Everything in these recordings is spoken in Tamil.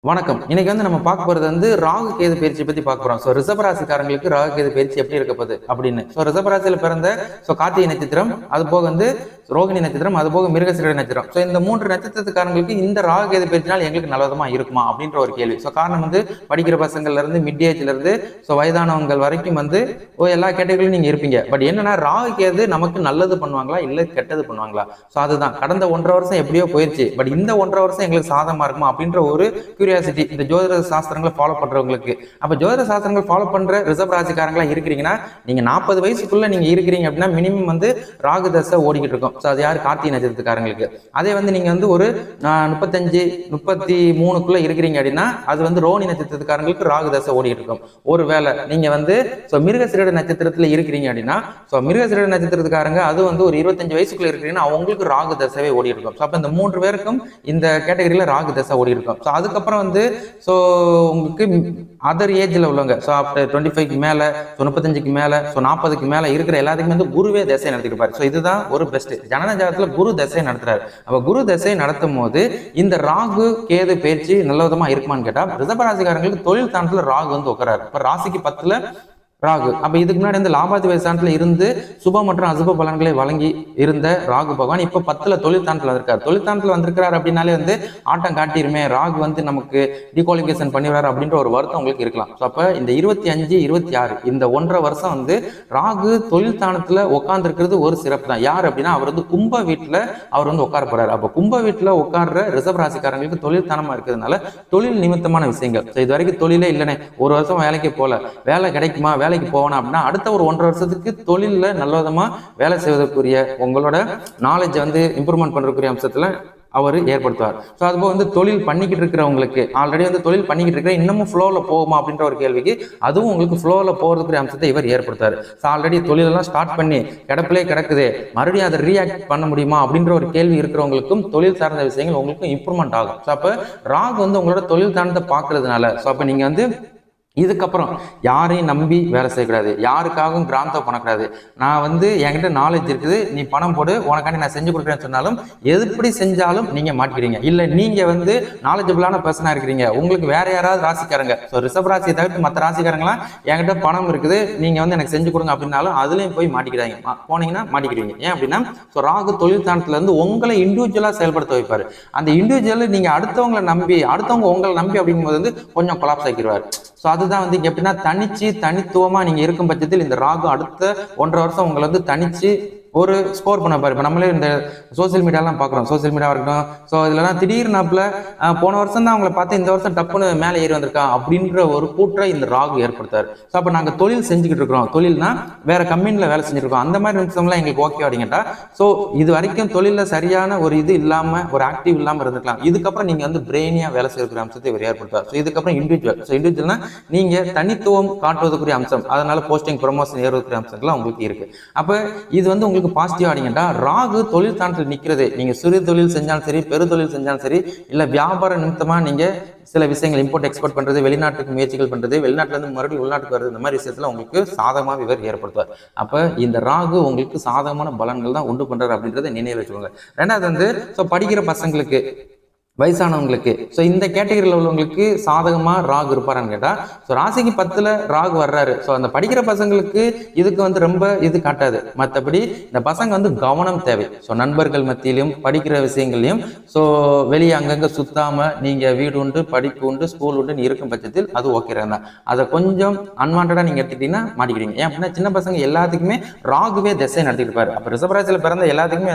வணக்கம். இன்னைக்கு நம்ம பார்க்க போறது ராகு கேது பயிற்சியை பத்தி பார்க்க போறோம். ரிஷப ராசிக்காரங்களுக்கு ராகு கேது பயிற்சி எப்படி இருக்க போகுது அப்படின்னு. ரிஷப ராசியில பிறந்த கார்த்திகை நட்சத்திரம், அது போக ரோகிணி நட்சத்திரம், அது போக மிருகசீரிட நட்சத்திரம். இந்த 3 நட்சத்திரத்துக்காரங்களுக்கு இந்த ராகு கேது பயிற்சினால் எங்களுக்கு நல்லதமா இருக்குமா அப்படின்ற ஒரு கேள்வி. காரணம் படிக்கிற பசங்கள்ல இருந்து மிட் ஏஜ்ல இருந்து வயதானவங்க வரைக்கும் எல்லா கேட்டகரியிலும் நீங்க இருப்பீங்க. பட் என்னன்னா ராகு கேது நமக்கு நல்லது பண்ணுவாங்களா இல்ல கெட்டது பண்ணுவாங்களா? அதுதான் கடந்த 1.5 வருஷம் எப்படியோ போயிடுச்சு. பட் இந்த 1.5 வருஷம் எங்களுக்கு சாதகமா இருக்குமா அப்படின்ற ஒரு கியூரியாசிட்டி இந்த ஜோதிட சாஸ்திரங்களை ஃபாலோ பண்றவங்களுக்கு. அப்ப ஜோதிட சாஸ்திரங்கள் ஃபாலோ பண்ற ரிஷப ராசிக்காரங்களா இருக்கிறீங்கன்னா நீங்க 40 வயசுக்குள்ள நீங்க இருக்கிறீங்க அப்படின்னா மினிமம் ராகு தசை ஓடிக்கிட்டு இருக்கும். அது யாரு? கார்த்திகை நட்சத்திரக்காரங்களுக்கு. அதே நீங்க ஒரு 35 33க்குள்ள இருக்கிறீங்க அப்படின்னா அது ரோஹிணி நட்சத்திரக்காரங்களுக்கு ராகு தசை ஓடிக்கிட்டு இருக்கும். ஒருவேளை நீங்க மிருகசீரிட நட்சத்திரத்துல இருக்கிறீங்க அப்படின்னா மிருகசீரிட நட்சத்திரத்துக்காரங்க அது ஒரு 25 வயசுக்குள்ள இருக்கிறீங்கன்னா அவங்களுக்கு ராகு தசைவே ஓடி இருக்கும். அப்ப இந்த 3 பேருக்கும் இந்த கேட்டகரியில ராகு தசை ஓடி இருக்கும். அதுக்கப்புறம் உங்களுக்கு அதர் ஏஜ்ல உள்ளவங்க ஆஃப்டர் 25க்கு மேல 35க்கு மேல 40க்கு மேல இருக்கிற எல்லாத்துக்குமே குருவே தசை நடத்திருப்பாரு. இதுதான் ஒரு பெஸ்ட். ஜனன ஜாதகத்துல குரு தசை நடத்துறாரு. அப்ப குரு தசை நடத்தும் போது இந்த ராகு கேது பயிற்சி நல்ல விதமா இருக்குமான்னு கேட்டா ரிஷபராசிக்காரங்களுக்கு தொழில் தானத்துல ராகு உட்காராரு. இப்ப ராசிக்கு 10ல ராகு. அப்ப இதுக்கு முன்னாடி லாபாதிபதி ஸ்தானத்துல இருந்து சுப மற்றும் அசுப பலன்களை வழங்கி இருந்த ராகு பகவான் இப்ப 10ல தொழில் தானத்துல வந்திருக்காரு. தொழில் தானத்துல வந்திருக்கிறார் அப்படின்னாலே ஆட்டம் காட்டிருமே, ராகு நமக்கு டிகுவாலிஃபிகேஷன் பண்ணிடுறாரு அப்படின்ற ஒரு வருத்தம் உங்களுக்கு இருக்கலாம். அப்ப இந்த 25 26 இந்த 1.5 வருஷம் ராகு தொழில் தானத்துல உட்கார்ந்து இருக்கிறது ஒரு சிறப்பு தான். யார் அப்படின்னா அவர் கும்ப வீட்டுல அவர் உட்கார போறாரு. அப்ப கும்ப வீட்டுல உட்கார்ற ரிஷப ராசிக்காரங்களுக்கு தொழில் தானமா இருக்கிறதுனால தொழில் நிமித்தமான விஷயங்கள். இது வரைக்கும் தொழிலே இல்லைனே, ஒரு வருஷம் வேலைக்கு போல, வேலை கிடைக்குமா, வேலைக்கு போகணும் அப்படின்னா அடுத்த ஒரு 1.5 வருஷத்துக்கு தொழில நல்ல விதமா வேலை செய்வதற்குரிய உங்களோட நாலேஜ் இம்ப்ரூவ்மெண்ட் பண்றதுக்குரிய அம்சத்துல அவர் ஏற்படுத்துவார். அதுபோக தொழில் பண்ணிக்கிட்டு இருக்கிறவங்களுக்கு ஆல்ரெடி தொழில் பண்ணிக்கிட்டு இருக்கிற இன்னமும் ஃப்ளோவில் போகுமா அப்படின்ற ஒரு கேள்விக்கு அதுவும் உங்களுக்கு ஃப்ளோவில் போகிறதுக்குரிய அம்சத்தை இவர் ஏற்படுத்தார். ஆல்ரெடி தொழிலெல்லாம் ஸ்டார்ட் பண்ணி கிடப்பிலே கிடக்குது, மறுபடியும் அதை ரீஆக்ட் பண்ண முடியுமா அப்படின்ற ஒரு கேள்வி இருக்கிறவங்களுக்கும் தொழில் சார்ந்த விஷயங்கள் உங்களுக்கும் இம்ப்ரூவ்மெண்ட் ஆகும். அப்போ ராகு உங்களோட தொழில் தானத்தை பார்க்கறதுனால அப்போ நீங்க இதுக்கப்புறம் யாரையும் நம்பி வேலை செய்யக்கூடாது, யாருக்காகவும் கிராந்தம் பண்ணக்கூடாது. நான் என்கிட்ட நாலேஜ் இருக்குது, நீ பணம் போடு, உனக்காண்டி நான் செஞ்சு கொடுக்குறேன்னு சொன்னாலும் எப்படி செஞ்சாலும் நீங்க மாட்டிக்கிறீங்க. இல்ல நீங்க நாலேஜபிளான பர்சனா இருக்கிறீங்க, உங்களுக்கு வேற யாராவது ராசிக்காரங்க ரிஷப ராசியை தவிர்த்து மற்ற ராசிக்காரங்களாம் என்கிட்ட பணம் இருக்குது, நீங்க எனக்கு செஞ்சு கொடுங்க அப்படின்னாலும் அதுலயும் போய் மாட்டிக்கிறாங்க. போனீங்கன்னா மாட்டிக்கிறீங்க. ஏன் அப்படின்னா ராகு தொழில் தானத்துல உங்களை இண்டிவிஜுவலா செயல்படுத்த வைப்பாரு. அந்த இண்டிவிஜுவல் நீங்க அடுத்தவங்களை நம்பி அடுத்தவங்க உங்களை நம்பி அப்படிங்கும்போது கொஞ்சம் கொலாப்ஸ் ஆக்கிடுவார். அதுதான் எப்படின்னா தனித்துவமா நீங்க இருக்கும் பட்சத்தில் இந்த ராகு அடுத்த 1.5 வருஷம் உங்களை தனிச்சு ஒரு ஸ்கோர் பண்ண பாரு. இப்போ நம்மளே இந்த சோசியல் மீடியாலாம் பார்க்குறோம், சோசியல் மீடியா இருக்கட்டும். இதுலலாம் திடீர்னாப்புல போன வருஷம் தான் அவங்களை பார்த்து இந்த வருஷம் டப்புன்னு மேலே ஏறி வந்திருக்கா அப்படின்ற ஒரு கூற்றை இந்த ராகு ஏற்படுத்தாரு. அப்போ நாங்கள் தொழில் செஞ்சுக்கிட்டு இருக்கிறோம், தொழில்னா வேற கம்பெனியில் வேலை செஞ்சுருக்கோம், அந்த மாதிரி நிமிஷம்லாம் எங்களுக்கு ஓகே அப்படிங்கட்டா. இது வரைக்கும் தொழிலில் சரியான ஒரு இது இல்லாமல் ஒரு ஆக்டிவ் இல்லாமல் இருந்துக்கலாம். இதுக்கப்புறம் நீங்கள் பிரெயினியாக வேலை செய்யக்கூடிய அம்சத்தை இவர் ஏற்படுத்தார். இதுக்கப்புறம் இண்டிவிஜுவல்னா நீங்கள் தனித்துவம் காட்டுவதற்குரிய அம்சம், அதனால போஸ்டிங் ப்ரொமோஷன் ஏறுவதற்குரிய அம்சங்கள்லாம் உங்களுக்கு இருக்கு. அப்போ இது உங்களுக்கு பாசிட்டிவ் ஆடிங்கட்டா ராகு தொழில் தானத்தில் நிற்கிறது. நீங்க சிறு தொழில் செஞ்சாலும் சரி, பெரு தொழில் செஞ்சாலும் சரி, இல்ல வியாபார நிமித்தமா நீங்க சில விஷயங்கள் இம்போர்ட் எக்ஸ்போர்ட் பண்றது, வெளிநாட்டுக்கு முயற்சிகள் பண்றது, வெளிநாட்டுல இருந்து மறுபடியும் உள்நாட்டுக்கு வருது, இந்த மாதிரி விஷயத்துல உங்களுக்கு சாதகமாக இவர் ஏற்படுத்துவார். அப்ப இந்த ராகு உங்களுக்கு சாதகமான பலன்கள் தான் உண்டு பண்றாரு அப்படின்றத நினைவு வச்சுக்கோங்க. ரெண்டாவது படிக்கிற பசங்களுக்கு, வயசானவங்களுக்கு, இந்த கேட்டகரியில் உள்ளவங்களுக்கு சாதகமா ராகு இருப்பாரான்னு கேட்டா ராசிக்கு 10ல ராகு வர்றாரு. அந்த படிக்கிற பசங்களுக்கு இதுக்கு ரொம்ப இது காட்டாது. மற்றபடி இந்த பசங்க கவனம் தேவை. நண்பர்கள் மத்தியிலும் படிக்கிற விஷயங்களையும் வெளியே அங்கங்க சுத்தாம நீங்க வீடு உண்டு, படிப்பு உண்டு, ஸ்கூல் உண்டு இருக்கும் பட்சத்தில் அது ஓகே தான். அதை கொஞ்சம் அன்வான்டா நீங்க எடுத்துக்கிட்டீங்கன்னா மாட்டிக்கிறீங்க. ஏன் அப்படின்னா சின்ன பசங்க எல்லாத்துக்குமே ராகுவே தசை நடத்திட்டு இருப்பாரு. அப்ப ரிஷபராசியில பிறந்த எல்லாத்துக்குமே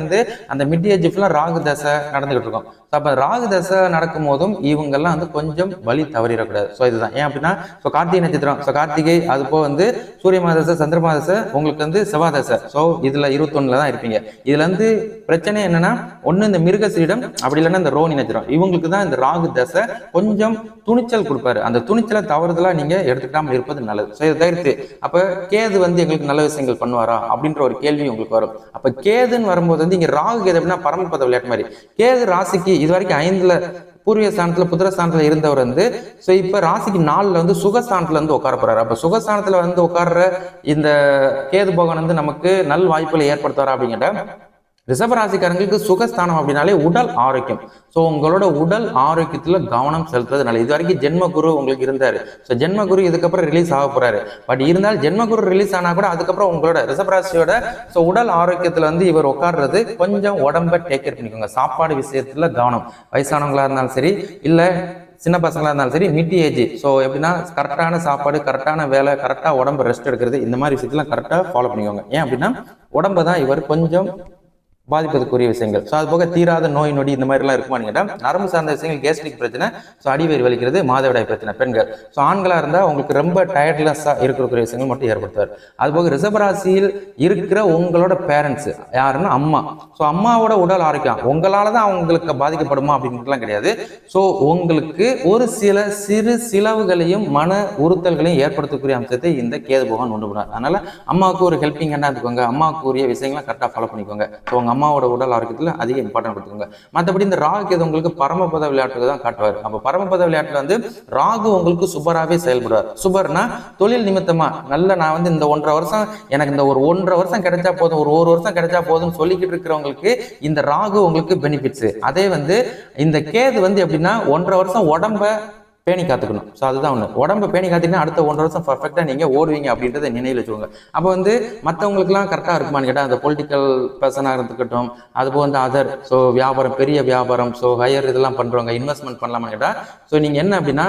அந்த மிட் ஏஜ் ஃபுல்லா ராகு தசை நடந்துகிட்டு இருக்கும். அப்ப ராகு தசை நடக்கும் போதும் இவங்கெல்லாம் கொஞ்சம் வழி தவறிடக்கூடாது. இதுதான் ஏன் அப்படின்னா கார்த்திகை நட்சத்திரம், கார்த்திகை அது போக சூரிய மாதசை, சந்திர மாதசை, உங்களுக்கு செவ்வாய் தசை. இதுல 21ல தான் இருப்பீங்க. இதுல பிரச்சனை என்னன்னா ஒண்ணு இந்த மிருகசீரிடம், அப்படி இல்லைன்னா இந்த ரோஹிணி நட்சத்திரம், இவங்களுக்கு தான் இந்த ராகு தசை கொஞ்சம் துணிச்சல் கொடுப்பாரு. அந்த துணிச்சலை தவறுதலா நீங்க எடுத்துக்காம இருப்பது நல்லது. இதை தவிர்த்து அப்ப கேது எங்களுக்கு நல்ல விஷயங்கள் பண்ணுவாரா அப்படின்ற ஒரு கேள்வி உங்களுக்கு வரும். அப்ப கேதுன்னு வரும்போது இங்க ராகு கேது அப்படின்னா பரமபத விளையாட்டு மாதிரி. கேது ராசிக்கு இது வரைக்கும் 5ல பூர்வீக ஸ்தானத்துல புத்திரஸ்தானத்துல இருந்தவர் இப்ப ராசிக்கு 4ல சுகஸ்தானத்துல உட்கார போறாரு. அப்ப சுகஸ்தானத்துல உட்கார்ற இந்த கேது பகவான் நமக்கு நல் வாய்ப்புகளை ஏற்படுத்துவாரா அப்படிங்கிட்ட ரிஷபராசிக்காரங்களுக்கு சுகஸ்தானம் அப்படின்னாலே உடல் ஆரோக்கியம். ஸோ உங்களோட உடல் ஆரோக்கியத்துல கவனம் செலுத்துறது நல்லது. இது வரைக்கும் ஜென்மகுரு உங்களுக்கு இருந்தாரு. ஸோ ஜென்மகுரு இதுக்கப்புறம் ரிலீஸ் ஆக போறாரு. பட் இருந்தாலும் ஜென்மகுரு ரிலீஸ் ஆனா கூட அதுக்கப்புறம் உங்களோட ரிஷபராசியோட ஸோ உடல் ஆரோக்கியத்துல இவர் உட்கார்றது கொஞ்சம் உடம்ப டேக் கேர் பண்ணிக்கோங்க. சாப்பாடு விஷயத்துல கவனம். வயசானவங்களா இருந்தாலும் சரி, இல்ல சின்ன பசங்களா இருந்தாலும் சரி, மிட் ஏஜ். ஸோ எப்படின்னா கரெக்டான சாப்பாடு, கரெக்டான வேலை, கரெக்டாக உடம்பு ரெஸ்ட் எடுக்கிறது, இந்த மாதிரி விஷயத்தெல்லாம் கரெக்டாக ஃபாலோ பண்ணிக்கோங்க. ஏன் அப்படின்னா உடம்பை தான் இவர் கொஞ்சம் பாதிப்பதற்குரிய விஷயங்கள். ஸோ அது போக தீராத நோய் நொடி இந்த மாதிரிலாம் இருக்குமான்னு கேட்டால் நரம்பு சார்ந்த விஷயங்கள், கேஸ்ட்ரிக் பிரச்சனை, ஸோ அடிவயிறு வலிக்கிறது, மாதவிடாய் பிரச்சனை பெண்கள். ஸோ ஆண்களாக இருந்தால் உங்களுக்கு ரொம்ப டயர்ட்லெஸ்ஸாக இருக்கக்கூடிய விஷயங்கள் மட்டும் ஏற்படுத்துவார். அதுபோக ரிஷபராசியில் இருக்கிற உங்களோட பேரண்ட்ஸ் யாருன்னா அம்மா. ஸோ அம்மாவோட உடல் ஆரோக்கியம் உங்களால் தான் அவங்களுக்கு பாதிக்கப்படுமா அப்படின்ட்டுலாம் கிடையாது. ஸோ உங்களுக்கு ஒரு சில சிறு சிலவுகளையும் மன உறுத்தல்களையும் ஏற்படுத்தக்கூடிய அம்சத்தை இந்த கேது பகவான் உண்டு பண்ணார். அதனால அம்மாவுக்கு ஒரு ஹெல்பிங் ஹேண்டாக இருந்துக்கோங்க. அம்மாவுக்கு உரிய விஷயங்களை கரெக்டாக ஃபாலோ பண்ணிக்கோங்க. ஸோ உங்க அம்மாவோட உடல் ஆரோக்கியத்தில் அதிக இம்பார்ட்டன்ட் கொடுத்துக்கோங்க. மற்றபடி இந்த ராகு கேது உங்களுக்கு பரமபத விளையாட்டுக்கு தான் காட்டுவார். அப்போ பரமபத விளையாட்டுல ராகு உங்களுக்கு சுபராகவே செயல்படுவார். சுபர்னா தொழில் நிமித்தமா நல்ல நான் இந்த 1.5 வருஷம் எனக்கு இந்த ஒரு 1.5 வருஷம் கிடைச்சா போதும், ஒரு வருஷம் கிடைச்சா போதும் சொல்லிக்கிட்டு இருக்கிறவங்களுக்கு இந்த ராகு உங்களுக்கு பெனிஃபிட்ஸ். அதே இந்த கேது எப்படின்னா 1.5 வருஷம் உடம்ப பேணி காத்துக்கணும். ஸோ அதுதான் ஒன்று. உடம்பை பேணி காத்திங்கன்னா அடுத்த 1.5 வருஷம் பர்ஃபெக்டாக நீங்கள் ஓடுவீங்க அப்படின்றத நினைவில் வச்சுக்கோங்க. அப்போ மற்றவங்களுக்குலாம் கரெக்டாக இருக்குமான்னு கேட்டால் அந்த பொலிட்டிக்கல் பர்சனாக இருக்கட்டும், அதுபோல் அதர் ஸோ வியாபாரம், பெரிய வியாபாரம், ஸோ ஹையர் இதெல்லாம் பண்ணுறவங்க இன்வெஸ்ட்மெண்ட் பண்ணலாமான்னு கேட்டால் ஸோ நீங்கள் என்ன அப்படின்னா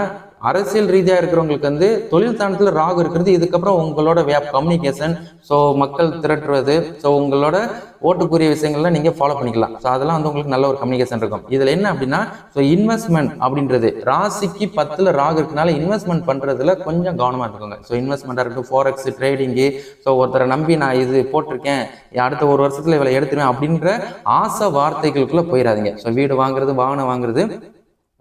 அரசியல் ரீதியாக இருக்கிறவங்களுக்கு தொழில் ஸ்தானத்தில் ராகு இருக்கிறது. இதுக்கப்புறம் உங்களோட கம்யூனிகேஷன், ஸோ மக்கள் திரட்டுறது, ஸோ உங்களோட ஓட்டுக்குரிய விஷயங்கள்லாம் நீங்கள் ஃபாலோ பண்ணிக்கலாம். ஸோ அதெல்லாம் உங்களுக்கு நல்ல ஒரு கம்யூனிகேஷன் இருக்கும். இதில் என்ன அப்படின்னா ஸோ இன்வெஸ்ட்மெண்ட் அப்படின்றது ராசிக்கு 10ல் ராகு இருக்கனால இன்வெஸ்ட்மெண்ட் பண்ணுறதுல கொஞ்சம் கவனமாக இருக்குங்க. ஸோ இன்வெஸ்ட்மெண்ட்டாக இருக்கட்டும், ஃபாரெக்ஸ் ட்ரேடிங்கு, ஸோ ஒருத்தரை நம்பி நான் இது போட்டிருக்கேன், அடுத்த 1 வருஷத்தில் இவ்வளோ எடுத்துருவேன் அப்படின்ற ஆசை வார்த்தைகளுக்குள்ளே போயிடாதீங்க. ஸோ வீடு வாங்குறது, வாகனம் வாங்குறது,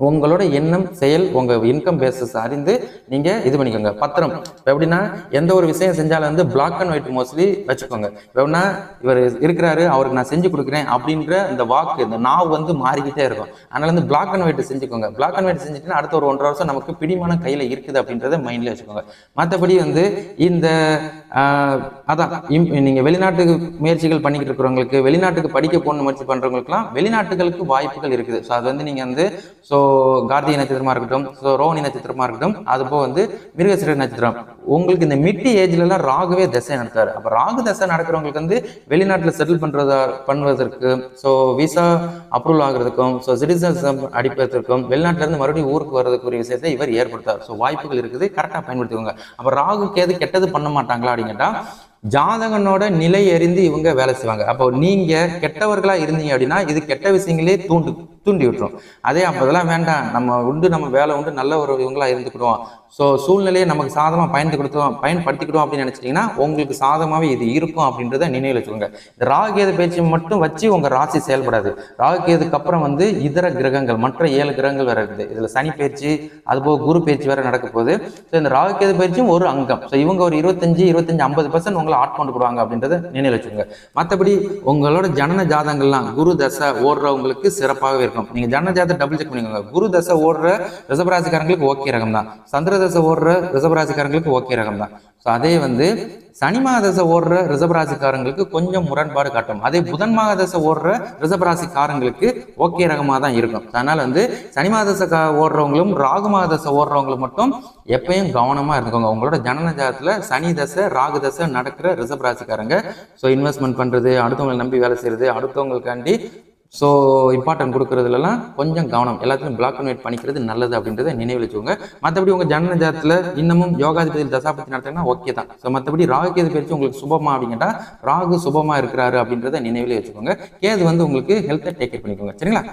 உங்களோட எண்ணம் செயல் உங்கள் இன்கம் பேசஸ் அறிந்து நீங்கள் இது பண்ணிக்கோங்க. பத்திரம் எப்படின்னா எந்த ஒரு விஷயம் செஞ்சாலும் பிளாக் அண்ட் ஒயிட் மோஸ்ட்லி வச்சுக்கோங்க. எப்படின்னா இவர் இருக்கிறாரு, அவருக்கு நான் செஞ்சு கொடுக்குறேன் அப்படின்ற இந்த வாக்கு, இந்த நாவ் மாறிக்கிட்டே இருக்கும். அதனால பிளாக் அண்ட் ஒயிட் செஞ்சுக்கோங்க. பிளாக் அண்ட் ஒயிட் செஞ்சுட்டுன்னா அடுத்த ஒரு 1.5 வருஷம் நமக்கு பிடிமானம் கையில் இருக்குது அப்படின்றத மைண்ட்ல வச்சுக்கோங்க. மற்றபடி இந்த அதான் நீங்கள் வெளிநாட்டுக்கு முயற்சிகள் பண்ணிக்கிட்டு இருக்கிறவங்களுக்கு, வெளிநாட்டுக்கு படிக்க போகணும்னு முயற்சி பண்ணுறவங்களுக்குலாம் வெளிநாட்டுகளுக்கு வாய்ப்புகள் இருக்குது. ஸோ அது நீங்கள் ஸோ கார்த்திகை நட்சத்திரமா இருக்கட்டும், ஸோ ரோஹிணி நட்சத்திரமா இருக்கட்டும், அதுபோக மிருகசீரிட நட்சத்திரம் உங்களுக்கு இந்த மிட் ஏஜ்லாம் ராகுவே தசை நடத்தாரு. அப்போ ராகு தசை நடக்கிறவங்களுக்கு வெளிநாட்டில் செட்டில் பண்ணுவதற்கு, ஸோ விசா அப்ரூவல் ஆகிறதுக்கும், ஸோ சிட்டிசன்ஷிப் அடிப்பதற்கும், வெளிநாட்டிலிருந்து மறுபடியும் ஊருக்கு வர்றதுக்குரிய விஷயத்தை இவர் ஏற்படுத்தார். ஸோ வாய்ப்புகள் இருக்குது, கரெக்டாக பயன்படுத்திக்கோங்க. அப்போ ராகு கேது கெட்டது பண்ண மாட்டாங்களா அப்படிங்கிட்டா ஜாதகனோட நிலை அறிந்து இவங்க வேலை செய்வாங்க. அப்போ நீங்க கெட்டவர்களா இருந்தீங்க அப்படின்னா இது கெட்ட விஷயங்களே தூண்டி விட்டுரும். அதே அப்போதெல்லாம் வேண்டாம், நம்ம வேலை உண்டு, நல்ல ஒரு இவங்களா இருந்துக்கிடுவோம், ஸோ சூழ்நிலையை நமக்கு சாதமாக பயன்படுத்திக்கிடுவோம் அப்படின்னு நினைச்சிட்டிங்கன்னா உங்களுக்கு சாதமாகவே இது இருக்கும் அப்படின்றத நினைவில் வச்சுக்கோங்க. இந்த ராகுகேது பயிற்சி மட்டும் வச்சு உங்கள் ராசி செயல்படாது. ராகுகேதுக்கு அப்புறம் இதர கிரகங்கள், மற்ற 7 கிரகங்கள் வேற இருக்குது. இதில் சனி பயிற்சி, அதுபோக குரு பயிற்சி வேற நடக்க போகுது. ஸோ இந்த ராகுகேது பயிற்சியும் ஒரு அங்கம். ஸோ இவங்க ஒரு 25-50% உங்களை ஆட்கொண்டு கொடுவாங்க அப்படின்றத நினைவில் வச்சுக்கோங்க. மற்றபடி உங்களோட ஜனன ஜாதகங்கள்லாம் குரு தசை ஓடுறவங்களுக்கு சிறப்பாகவே இருக்கும். நீங்கள் ஜனன ஜாதகத்தை டபுள் செக் பண்ணிக்கோங்க. குரு தசை ஓடுற ரிஷபராசிக்காரங்களுக்கு ஓகே ரகம் தான். சந்திர தசை ஓடுற ரிஷபராசிக்காரங்களுக்கு ஓகே ரகம் தான். ஸோ அதே சனி மாதசை ஓடுற ரிஷபராசிக்காரங்களுக்கு கொஞ்சம் முரண்பாடு காட்டும். அதே புதன் மாதசை ஓடுற ரிஷபராசிக்காரங்களுக்கு ஓகே ரகமாக தான் இருக்கும். அதனால சனி மாதசை ஓடுறவங்களும் ராகு மாதசை ஓடுறவங்களும் மட்டும் எப்பயும் கவனமாக இருந்துக்கோங்க. உங்களோட ஜனன ஜாதகத்தில் சனி தசை ராகு தசை நடக்கிற ரிஷபராசிக்காரங்க ஸோ இன்வெஸ்ட்மெண்ட் பண்ணுறது, அடுத்தவங்களை நம்பி வேலை செய்கிறது, அடுத்தவங்களுக்காண்டி ஸோ இம்பார்ட்டன்ட் கொடுக்குறதுலாம் கொஞ்சம் கவனம், எல்லாத்தையும் பிளாக் அண்ட் ஒயிட் பண்ணிக்கிறது நல்லது அப்படின்றத நினைவில் வச்சுக்கோங்க. மற்றபடி உங்கள் ஜனன ஜாதகத்தில் இன்னமும் யோகாதிபதி தசாபதி நடத்தினா ஓகே தான். ஸோ மற்றபடி ராகு கேது பயிற்சி உங்களுக்கு சுபமா அப்படிங்கிட்டா ராகு சுபமாக இருக்கிறாரு அப்படின்றத நினைவிலே வச்சுக்கோங்க. கேது உங்களுக்கு ஹெல்த்தை டேக் கேர் பண்ணிக்கோங்க. சரிங்களா?